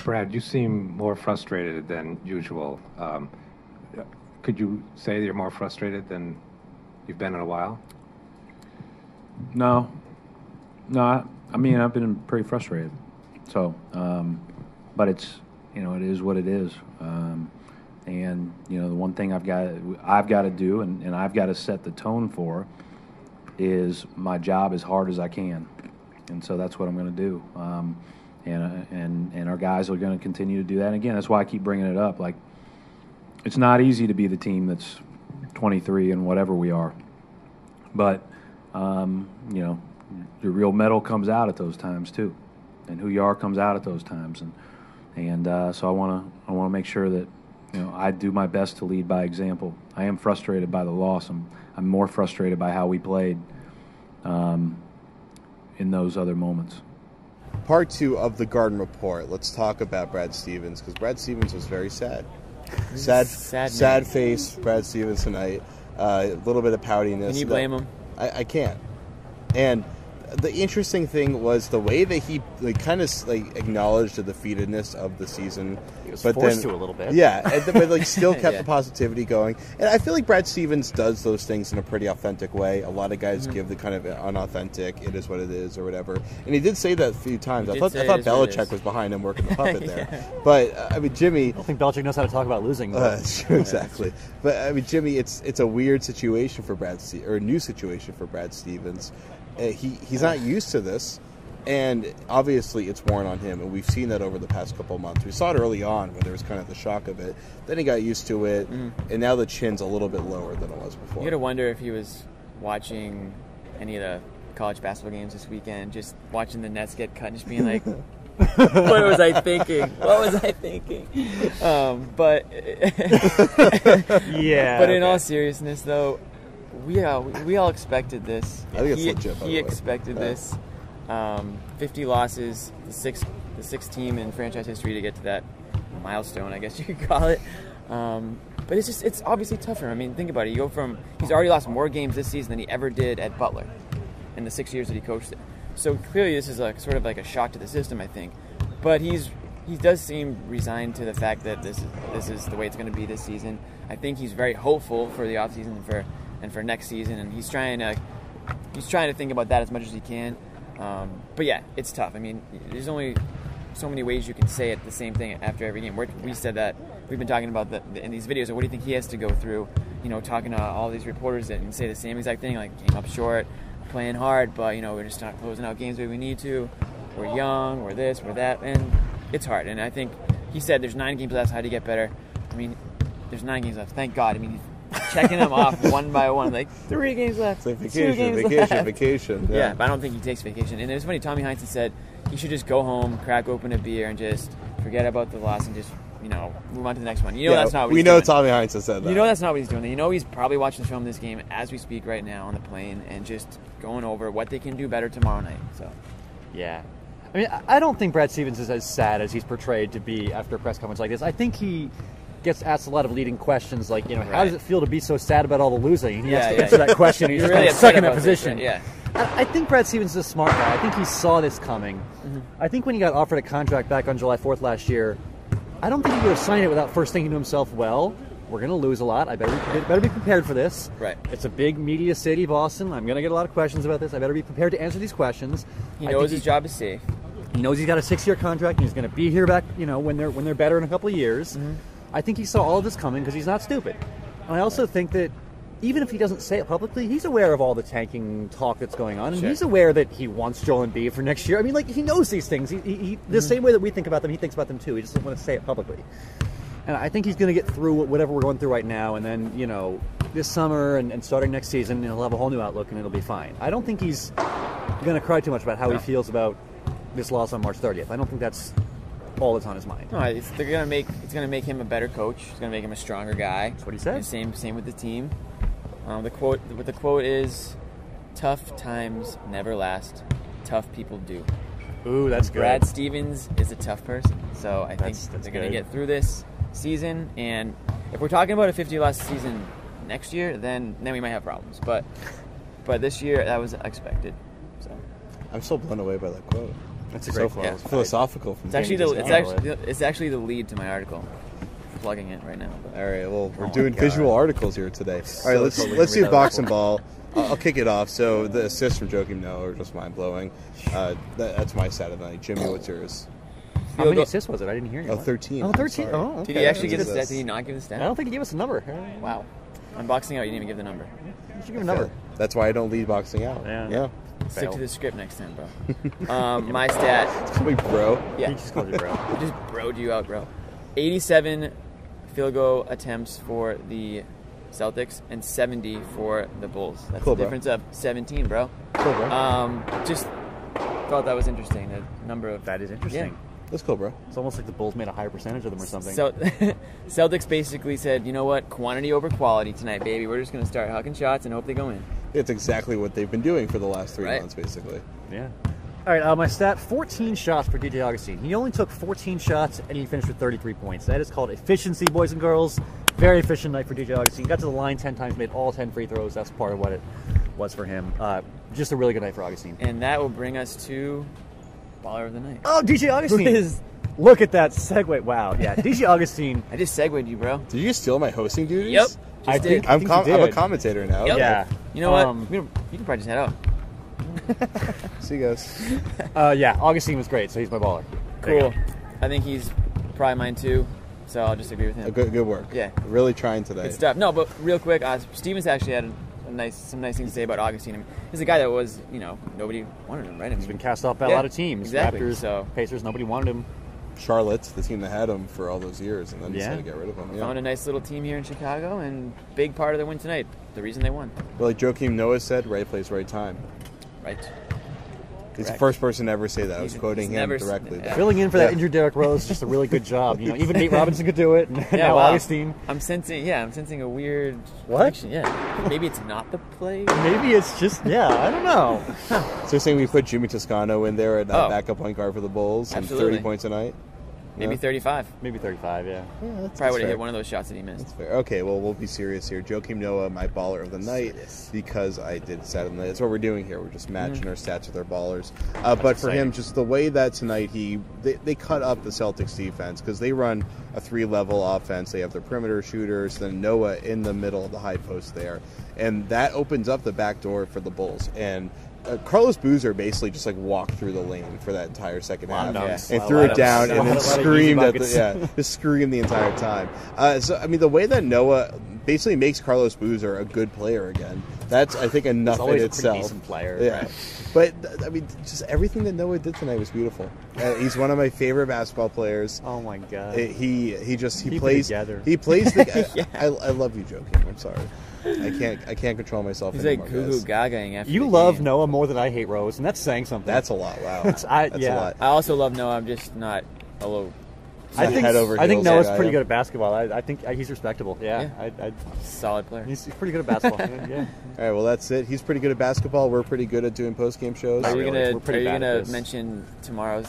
Brad, you seem more frustrated than usual. Could you say that you're more frustrated than you've been in a while? No. I mean, I've been pretty frustrated. So, but it's, it is what it is. And, the one thing I've got to do and I've got to set the tone for is my job as hard as I can. And so that's what I'm going to do. And our guys are going to continue to do that. And again, that's why I keep bringing it up. Like, it's not easy to be the team that's 23 and whatever we are. But, your real metal comes out at those times too. And who you are comes out at those times. And so I want to make sure that, I do my best to lead by example. I am frustrated by the loss. I'm more frustrated by how we played in those other moments. Part 2 of the Garden Report. Let's talk about Brad Stevens, because Brad Stevens was very sad. Sad face, Brad Stevens tonight. A little bit of poutiness. Can you blame him? I can't. And the interesting thing was the way that he kind of acknowledged the defeatedness of the season. He was forced to a little bit. Yeah, but still kept the positivity going. And I feel like Brad Stevens does those things in a pretty authentic way. A lot of guys give the kind of unauthentic, it is what it is, or whatever. And he did say that a few times. I thought Belichick was behind him working the puppet there. Yeah. But, I mean, Jimmy... I don't think Belichick knows how to talk about losing. Exactly. But, I mean, Jimmy, it's a weird situation for or a new situation for Brad Stevens. He's not used to this, and obviously it's worn on him, and we've seen that over the past couple of months. We saw it early on when there was kind of the shock of it. Then he got used to it, and now the chin's a little bit lower than it was before. You got to wonder if he was watching any of the college basketball games this weekend, just watching the Nets get cut and just being like, what was I thinking? But yeah. But in all seriousness, though, we all expected this. I think it's legit, by the way. He expected this. 50 losses, the sixth team in franchise history to get to that milestone, I guess you could call it. But it's obviously tougher. I mean, think about it. You go from, he's already lost more games this season than he ever did at Butler in the 6 years that he coached it. So clearly this is sort of like a shock to the system, I think. But he does seem resigned to the fact that this is the way it's going to be this season. I think he's very hopeful for the offseason and for next season, and he's trying to think about that as much as he can. But yeah, it's tough. I mean, there's only so many ways you can say it, the same thing after every game. We said that. We've been talking about in these videos. What do you think he has to go through? Talking to all these reporters and say the same exact thing, like came up short, playing hard, but we're just not closing out games the way we need to. We're young, we're this, we're that, and it's hard. And I think he said there's 9 games left. How do you get better? I mean, there's 9 games left. Thank God. I mean, he's checking them off one by one, like 3 games left. It's like 2 games left. vacation. Yeah, but I don't think he takes vacation. And it was funny. Tommy Heinsohn said you should just go home, crack open a beer, and just forget about the loss and just move on to the next one. That's not what he's doing. We know Tommy Heinsohn said that. That's not what he's doing. He's probably watching the film this game as we speak right now on the plane and just going over what they can do better tomorrow night. So, yeah. I mean, I don't think Brad Stevens is as sad as he's portrayed to be after a press conference like this. I think he gets asked a lot of leading questions like, how does it feel to be so sad about all the losing? And he has to answer that question. He's really stuck in that position. Yeah. I think Brad Stevens is a smart guy. I think he saw this coming. Mm-hmm. I think when he got offered a contract back on July 4th last year, I don't think he would have signed it without first thinking to himself, well, we're going to lose a lot. I better be prepared for this. Right. It's a big media city, Boston. I'm going to get a lot of questions about this. I better be prepared to answer these questions. He knows his job is safe. He knows he's got a 6-year contract and he's going to be here back, when they're better in a couple of years. Mm-hmm. I think he saw all of this coming because he's not stupid. And I also think that even if he doesn't say it publicly, he's aware of all the tanking talk that's going on. And he's aware that he wants Joel Embiid for next year. I mean, he knows these things. He the same way that we think about them, he thinks about them too. He just doesn't want to say it publicly. And I think he's going to get through whatever we're going through right now. And then, this summer and starting next season, he'll have a whole new outlook and it'll be fine. I don't think he's going to cry too much about how he feels about this loss on March 30th. I don't think that's all that's on his mind. No, it's going to make him a better coach. It's going to make him a stronger guy. That's what he said. Same with the team. The quote is, "Tough times never last. Tough people do." Ooh, that's good. Brad Stevens is a tough person, so I think they're going to get through this season. And if we're talking about a 50-loss season next year, then we might have problems. But this year, that was expected. So I'm still blown away by that quote. That's a great quote. Philosophical. From It's actually the lead to my article. Plugging it right now. But. All right. Well, we're doing visual articles here today. All right. Let's do boxing ball. I'll kick it off. So the assists from Joakim Noah are just mind blowing. That's my stat of the night. Jimmy, what's yours? How many assists was it? I didn't hear you. 13. Oh, 13. Oh, okay. Did he actually give the stat? Did he not give the stat? I don't think he gave us a number. Wow. On boxing out, you didn't even give the number. You should give a number. That's why I don't lead boxing out. Yeah. Stick to the script next time, bro. My stat. Call me bro. Yeah. He just called you bro. I just broed you out, bro. 87 field goal attempts for the Celtics and 70 for the Bulls. That's cool, a difference of 17, bro. Cool, bro. Just thought that was interesting. The number of That is interesting. Yeah. That's cool, bro. It's almost like the Bulls made a higher percentage of them or something. So, Celtics basically said, you know what, quantity over quality tonight, baby. We're just going to start hucking shots and hope they go in. It's exactly what they've been doing for the last 3 months, basically. Yeah. All right, my stat, 14 shots for DJ Augustine. He only took 14 shots, and he finished with 33 points. That is called efficiency, boys and girls. Very efficient night for DJ Augustine. Got to the line 10 times, made all 10 free throws. That's part of what it was for him. Just a really good night for Augustine. And that will bring us to Baller of the Night. Oh, DJ Augustine. Look at that segue. Wow. Yeah, DJ Augustine. I just segued you, bro. Did you steal my hosting duties? Yep. I think I'm you did. a commentator now. Yep. Yeah. You know what? You can probably just head out. See you guys. Yeah, Augustine was great, so he's my baller. Cool. I think he's probably mine too, so I'll just agree with him. Good work. Yeah. Really trying today. Good stuff. No, but real quick, Stevens actually had some nice things to say about Augustine. I mean, he's a guy that was, nobody wanted him, right? I mean, He's been cast off by a lot of teams. Exactly. Raptors, Pacers, nobody wanted him. Charlotte, the team that had him for all those years, and then decided to get rid of him. Yeah. Found a nice little team here in Chicago, and big part of their win tonight. The reason they won. Well, like Joakim Noah said, right place, right time. Right. He's the first person to ever say that. I was quoting him directly. Yeah. Filling in for that injured Derrick Rose is just a really good job. Even Nate Robinson could do it. And now Augustine. I'm sensing a weird What? connection. Yeah. Maybe it's not the play. Maybe it's just, I don't know. So you're saying we put Jimmy Toscano in there at backup point guard for the Bulls and 30 points a night? Maybe 35. Maybe 35, yeah. Probably would have hit one of those shots that he missed. That's fair. Okay, well, we'll be serious here. Joakim Noah, my baller of the night, because I did stat of the night. That's what we're doing here. We're just matching our stats with our ballers. But for him, just the way that tonight they cut up the Celtics defense because they run a 3-level offense. They have their perimeter shooters, then Noah in the middle of the high post there. And that opens up the back door for the Bulls. And Carlos Boozer basically just walked through the lane for that entire second half and threw it down and then screamed just screamed the entire time. So I mean, the way that Noah basically makes Carlos Boozer a good player again, that's I think enough in itself. He's a decent player, right? But I mean, just everything that Noah did tonight was beautiful. He's one of my favorite basketball players. Oh my god! He Keep plays. It together. He plays the. I love you, Joakim. I'm sorry. I can't control myself He's anymore. He's like goo-goo gagaing after you the love game. Noah more than I hate Rose, and that's saying something. That's a lot. Wow. That's a lot. I also love Noah. I'm just not a little. I think heels Noah's guy, pretty good at basketball. I think he's respectable. Yeah. Solid player. He's pretty good at basketball. Yeah. All right, well, that's it. He's pretty good at basketball. We're pretty good at doing post-game shows. Are you We're pretty bad at gonna this. mention tomorrow's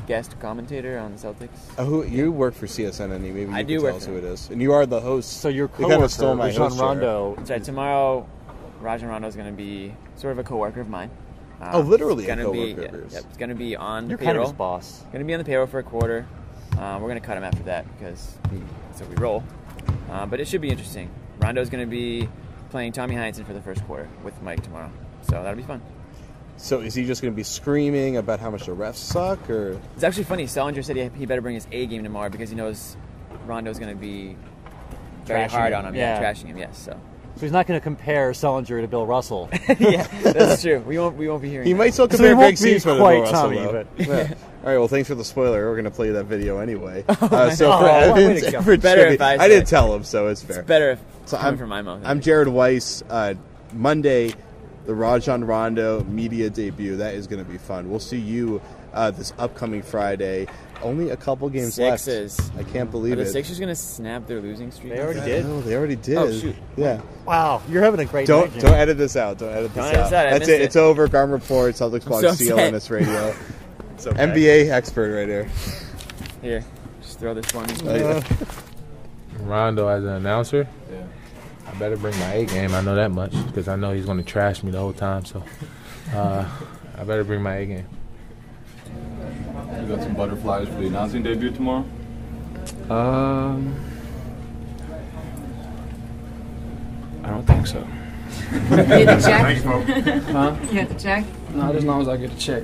guest commentator on the Celtics? Who you work for CSN, and maybe you can tell us who it is. And you are the host. So your you coworker, kind of stole my Rajon host chair. Rondo. So tomorrow, Rajon Rondo is going to be sort of a coworker of mine. Literally a coworker of yours. It's going to be on You're the payroll. kind of his boss. Going to be on the payroll for a quarter. We're going to cut him after that because that's how we roll. But it should be interesting. Rondo's going to be playing Tommy Heinsohn for the first quarter with Mike tomorrow. So that'll be fun. So is he just going to be screaming about how much the refs suck, or? It's actually funny. Selinger said he better bring his A game tomorrow because he knows Rondo's going to be very hard on him. Yeah, trashing him. Yes. So he's not going to compare Selinger to Bill Russell. Yeah, that's true. We won't be hearing. He that. might still compare Greg Season to Bill Russell, Tommy, though. but Yeah. All right. Well, thanks for the spoiler. We're going to play that video anyway. For way to go. Better if I I didn't tell him, so it's fair. It's better So coming from my mouth. I'm Jared Weiss. Monday, the Rajon Rondo media debut. That is going to be fun. We'll see you this upcoming Friday. Only a couple games Sixers. left. I can't believe Are the it. Sixers going to snap their losing streak? They already did. No, they already did. Oh, shoot. Yeah. Wow, you're having a great Don't night, don't edit this out. Don't edit this out. That's it. It's over. Garm Report, Celtics Blog, CLNS Radio. It's okay. NBA expert right here. Here, just throw this one. Rondo as an announcer. Yeah. I better bring my A game. I know that much because I know he's going to trash me the whole time. So I better bring my A game. You got some butterflies for the announcing debut tomorrow? I don't think so. You get the check? Huh? You get the check? Not as long as I get a check.